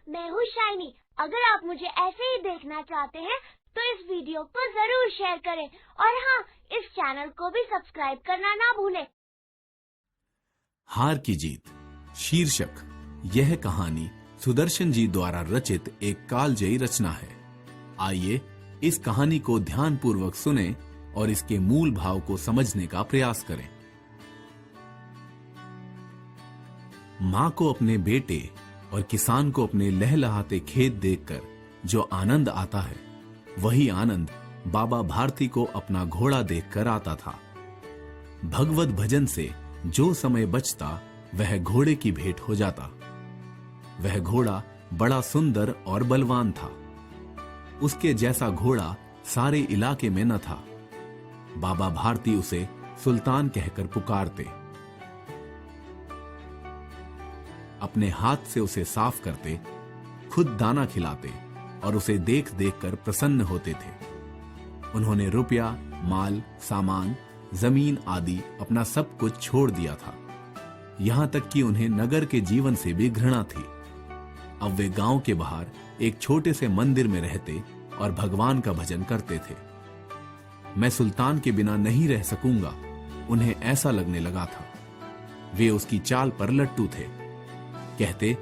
मैं हूँ शाइनी। अगर आप मुझे ऐसे ही देखना चाहते हैं तो इस वीडियो को जरूर शेयर करें और हाँ, इस चैनल को भी सब्सक्राइब करना ना भूलें। हार की जीत शीर्षक। यह कहानी सुदर्शन जी द्वारा रचित एक कालजयी रचना है। आइए इस कहानी को ध्यानपूर्वक सुनें और इसके मूल भाव को समझने का प्रयास करें। मां को अपने बेटे और किसान को अपने लहलहाते खेत देखकर जो आनंद आता है, वही आनंद बाबा भारती को अपना घोड़ा देखकर आता था। भगवत भजन से जो समय बचता वह घोड़े की भेंट हो जाता। वह घोड़ा बड़ा सुंदर और बलवान था। उसके जैसा घोड़ा सारे इलाके में न था। बाबा भारती उसे सुल्तान कहकर पुकारते। अपने हाथ से उसे साफ करते, खुद दाना खिलाते और उसे देख देखकर प्रसन्न होते थे। उन्होंने रुपया, माल, सामान, जमीन आदि अपना सब कुछ छोड़ दिया था। यहां तक कि उन्हें नगर के जीवन से भी घृणा थी। अब वे गांव के बाहर एक छोटे से मंदिर में रहते और भगवान का भजन करते थे। मैं सुल्तान के बिना नहीं रह सकूंगा, उन्हें ऐसा लगने लगा था। वे उसकी चाल पर लट्टू थे। कहते,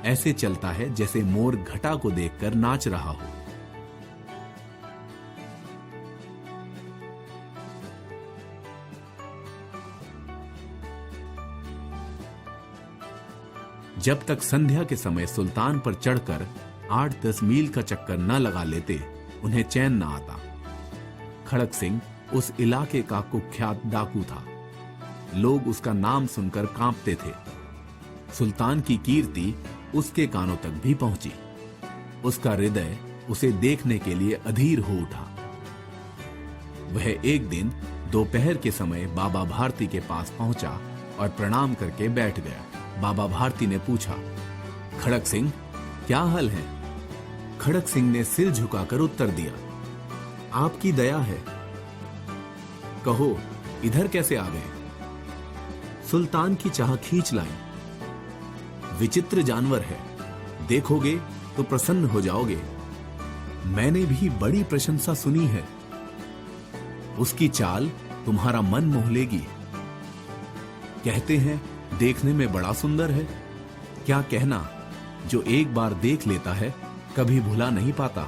ऐसे चलता है जैसे मोर घटा को देखकर नाच रहा हो। जब तक संध्या के समय सुल्तान पर चढ़कर 8-10 मील का चक्कर न लगा लेते, उन्हें चैन न आता। खड़क सिंह उस इलाके का कुख्यात डाकू था। लोग उसका नाम सुनकर कांपते थे। सुल्तान की कीर्ति उसके कानों तक भी पहुंची। उसका हृदय उसे देखने के लिए अधीर हो उठा। वह एक दिन दोपहर के समय बाबा भारती के पास पहुंचा और प्रणाम करके बैठ गया। बाबा भारती ने पूछा, खड़क सिंह, क्या हाल है? खड़क सिंह ने सिर झुकाकर उत्तर दिया, आपकी दया है। कहो, इधर कैसे आ गए? सुल्तान की चाह खींच लाई। विचित्र जानवर है, देखोगे तो प्रसन्न हो जाओगे। मैंने भी बड़ी प्रशंसा सुनी है। उसकी चाल तुम्हारा मन मोह लेगी। कहते हैं देखने में बड़ा सुंदर है। क्या कहना, जो एक बार देख लेता है कभी भुला नहीं पाता।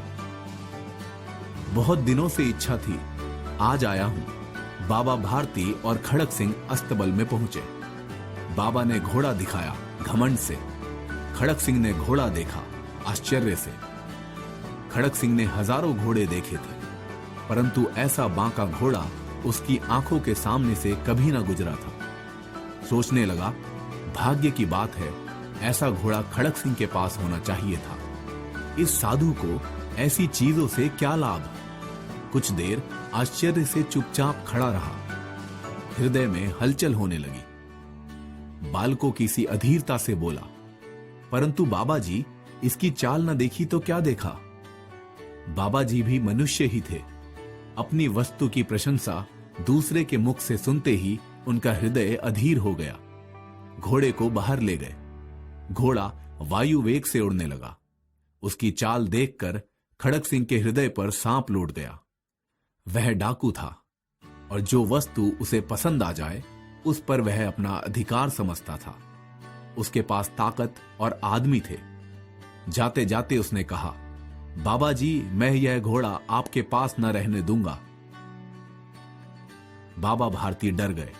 बहुत दिनों से इच्छा थी, आज आया हूं। बाबा भारती और खड़क सिंह अस्तबल में पहुंचे। बाबा ने घोड़ा दिखाया घमंड से। खड़क सिंह ने घोड़ा देखा आश्चर्य से। खड़क सिंह ने हजारों घोड़े देखे थे, परंतु ऐसा बांका घोड़ा उसकी आंखों के सामने से कभी ना गुजरा था। सोचने लगा, भाग्य की बात है, ऐसा घोड़ा खड़क सिंह के पास होना चाहिए था। इस साधु को ऐसी चीजों से क्या लाभ? कुछ देर आश्चर्य से चुपचाप खड़ा रहा। हृदय में हलचल होने लगी। बालकों की सी अधीरता से बोला, परंतु बाबा जी, इसकी चाल न देखी तो क्या देखा? बाबा जी भी मनुष्य ही थे। अपनी वस्तु की प्रशंसा दूसरे के मुख से सुनते ही उनका हृदय अधीर हो गया। घोड़े को बाहर ले गए। घोड़ा वायु वेग से उड़ने लगा। उसकी चाल देखकर खड़क सिंह के हृदय पर सांप लौट गया। वह डाकू था और जो वस्तु उसे पसंद आ जाए उस पर वह अपना अधिकार समझता था। उसके पास ताकत और आदमी थे। जाते जाते उसने कहा, बाबा जी, मैं यह घोड़ा आपके पास न रहने दूंगा। बाबा भारती डर गए।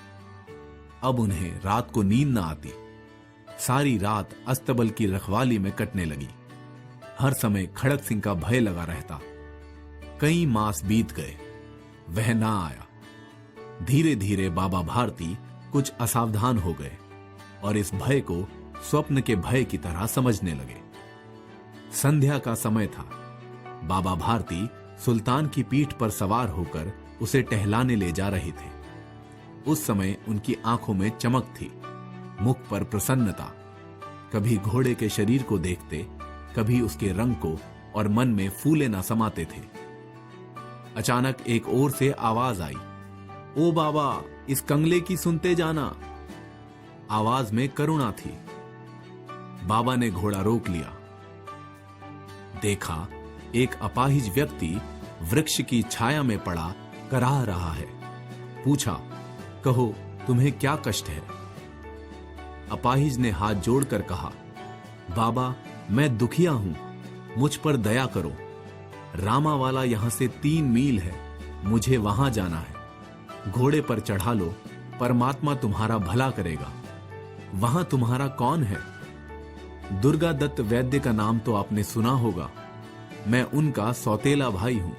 अब उन्हें रात को नींद न आती। सारी रात अस्तबल की रखवाली में कटने लगी। हर समय खड़क सिंह का भय लगा रहता। कई मास बीत गए, वह ना आया। धीरे धीरे बाबा भारती कुछ असावधान हो गए और इस भय को स्वप्न के भय की तरह समझने लगे। संध्या का समय था। बाबा भारती सुल्तान की पीठ पर सवार होकर उसे टहलाने ले जा रहे थे। उस समय उनकी आंखों में चमक थी, मुख पर प्रसन्नता। कभी घोड़े के शरीर को देखते, कभी उसके रंग को, और मन में फूले न समाते थे। अचानक एक ओर से आवाज आई, ओ बाबा, इस कंगले की सुनते जाना। आवाज में करुणा थी। बाबा ने घोड़ा रोक लिया। देखा एक अपाहिज व्यक्ति वृक्ष की छाया में पड़ा कराह रहा है। पूछा, कहो तुम्हें क्या कष्ट है? अपाहिज ने हाथ जोड़कर कहा, बाबा मैं दुखिया हूं, मुझ पर दया करो। रामावाला यहां से 3 मील है, मुझे वहां जाना है। घोड़े पर चढ़ा लो, परमात्मा तुम्हारा भला करेगा। वहां तुम्हारा कौन है? दुर्गा दत्त वैद्य का नाम तो आपने सुना होगा, मैं उनका सौतेला भाई हूं।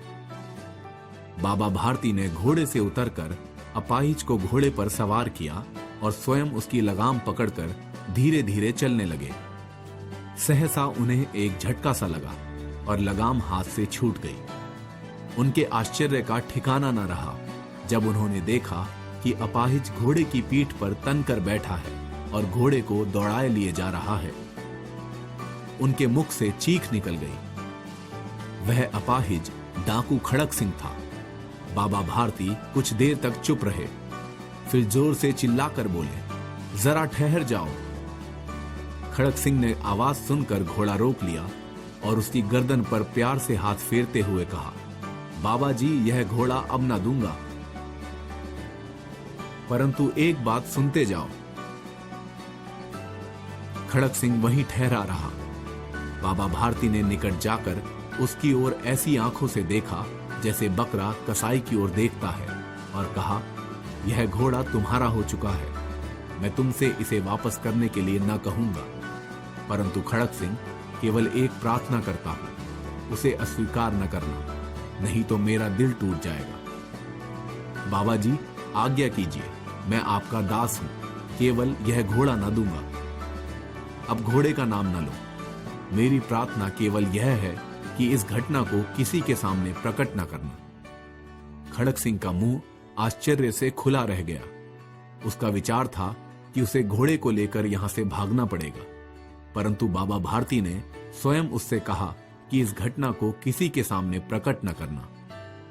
बाबा भारती ने घोड़े से उतरकर अपाहिज को घोड़े पर सवार किया और स्वयं उसकी लगाम पकड़कर धीरे धीरे चलने लगे। सहसा उन्हें एक झटका सा लगा और लगाम हाथ से छूट गई। उनके आश्चर्य का ठिकाना न रहा जब उन्होंने देखा कि अपाहिज घोड़े की पीठ पर तनकर बैठा है और घोड़े को दौड़ाए लिए जा रहा है। उनके मुख से चीख निकल गई। वह अपाहिज डाकू खड़क सिंह था। बाबा भारती कुछ देर तक चुप रहे, फिर जोर से चिल्लाकर बोले, जरा ठहर जाओ। खड़क सिंह ने आवाज सुनकर घोड़ा रोक लिया और उसकी गर्दन पर प्यार से हाथ फेरते हुए कहा, बाबा जी यह घोड़ा अब ना दूंगा, परंतु एक बात सुनते जाओ। खड़क सिंह वहीं ठहरा रहा। बाबा भारती ने निकट जाकर उसकी ओर ऐसी आंखों से देखा जैसे बकरा कसाई की ओर देखता है और कहा, यह घोड़ा तुम्हारा हो चुका है, मैं तुमसे इसे वापस करने के लिए न कहूंगा, परंतु खड़क सिंह केवल एक प्रार्थना करता हूं, उसे अस्वीकार न करना, नहीं तो मेरा दिल टूट जाएगा। बाबा जी आज्ञा कीजिए, मैं आपका दास हूं, केवल यह घोड़ा न दूंगा। अब घोड़े का नाम न लो, मेरी प्रार्थना केवल यह है कि इस घटना को किसी के सामने प्रकट न करना। खड़क सिंह का मुंह आश्चर्य से खुला रह गया। उसका विचार था कि उसे घोड़े को लेकर यहां से भागना पड़ेगा, परंतु बाबा भारती ने स्वयं उससे कहा कि इस घटना को किसी के सामने प्रकट न करना।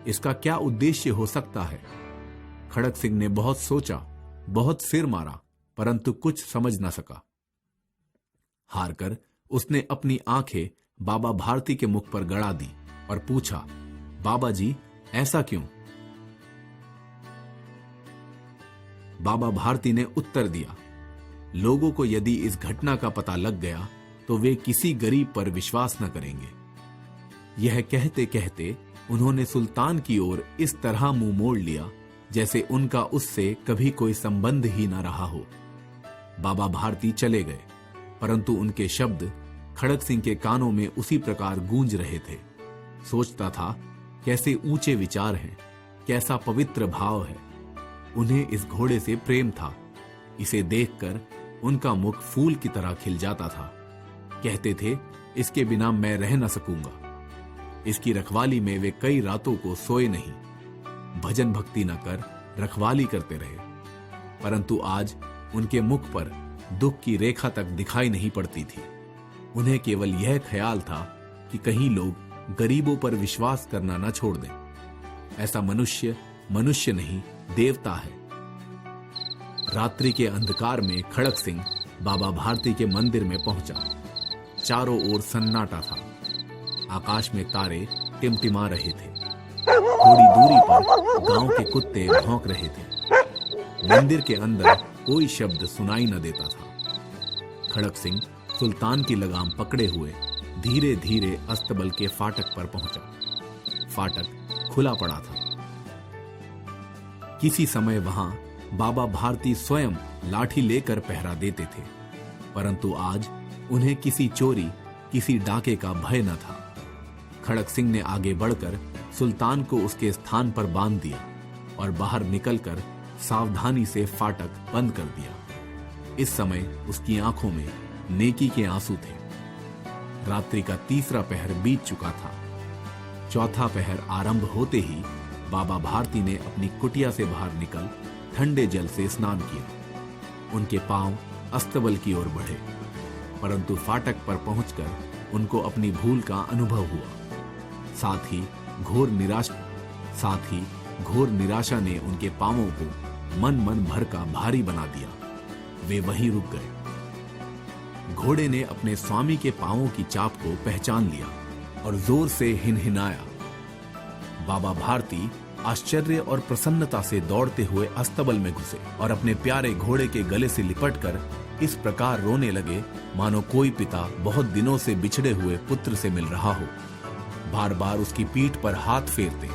इसका क्या उद्देश्य हो सकता है? खड़क सिंह ने बहुत सोचा, बहुत सिर मारा, परंतु कुछ समझ न सका। हारकर उसने अपनी आंखें बाबा भारती के मुख पर गड़ा दी और पूछा, बाबा जी ऐसा क्यों? बाबा भारती ने उत्तर दिया, लोगों को यदि इस घटना का पता लग गया तो वे किसी गरीब पर विश्वास न करेंगे। यह कहते कहते उन्होंने सुल्तान की ओर इस तरह मुंह मोड़ लिया जैसे उनका उससे कभी कोई संबंध ही न रहा हो। बाबा भारती चले गए, परंतु उनके शब्द खड़क सिंह के कानों में उसी प्रकार गूंज रहे थे। सोचता था, कैसे ऊंचे विचार हैं, कैसा पवित्र भाव है। उन्हें इस घोड़े से प्रेम था। इसे देखकर उनका मुख फूल की तरह खिल जाता था। कहते थे, इसके बिना मैं रह न सकूंगा। इसकी रखवाली में वे कई रातों को सोए नहीं, भजन भक्ति न कर रखवाली करते रहे, परंतु आज उनके मुख पर दुख की रेखा तक दिखाई नहीं पड़ती थी। उन्हें केवल यह ख्याल था कि कहीं लोग गरीबों पर विश्वास करना न छोड़ दें। ऐसा मनुष्य मनुष्य नहीं, देवता है। रात्रि के अंधकार में खड़क सिंह बाबा भारती के मंदिर में पहुंचा। चारों ओर सन्नाटा था। आकाश में तारे टिमटिमा रहे थे। थोड़ी दूरी पर गांव के कुत्ते भौंक रहे थे। मंदिर के अंदर कोई शब्द सुनाई न देता था। खड़क सिंह सुल्तान की लगाम पकड़े हुए धीरे धीरे अस्तबल के फाटक पर पहुंचा। फाटक खुला पड़ा था। किसी समय वहां बाबा भारती स्वयं लाठी लेकर पहरा देते थे, परंतु आज उन्हें किसी चोरी, किसी डाके का भय न था। खड़क सिंह ने आगे बढ़कर सुल्तान को उसके स्थान पर बांध दिया और बाहर निकलकर सावधानी से फाटक बंद कर दिया। इस समय उसकी आंखों में नेकी के आंसू थे। रात्रि का तीसरा पहर बीत चुका था। चौथा पहर आरंभ होते ही बाबा भारती ने अपनी कुटिया से बाहर निकल ठंडे जल से स्नान किया। उनके पांव अस्तबल की ओर बढ़े, परंतु फाटक पर पहुंचकर उनको अपनी भूल का अनुभव हुआ। साथ ही घोर निराशा ने उनके पांवों को मन भर का भारी बना दिया। वे वहीं रुक गए। घोड़े ने अपने स्वामी के पांवों की चाप को पहचान लिया। और जोर से हिनहिनाया। बाबा भारती आश्चर्य और प्रसन्नता से दौड़ते हुए अस्तबल में घुसे और अपने प्यारे घोड़े के गले से लिपटकर इस प्रकार रोने लगे मानो कोई पिता बहुत दिनों से बिछड़े हुए पुत्र से मिल रहा हो। बार बार उसकी पीठ पर हाथ फेरते,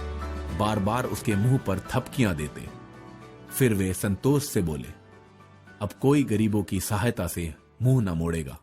बार बार उसके मुंह पर थपकियां देते। फिर वे संतोष से बोले, अब कोई गरीबों की सहायता से मुंह न मोड़ेगा।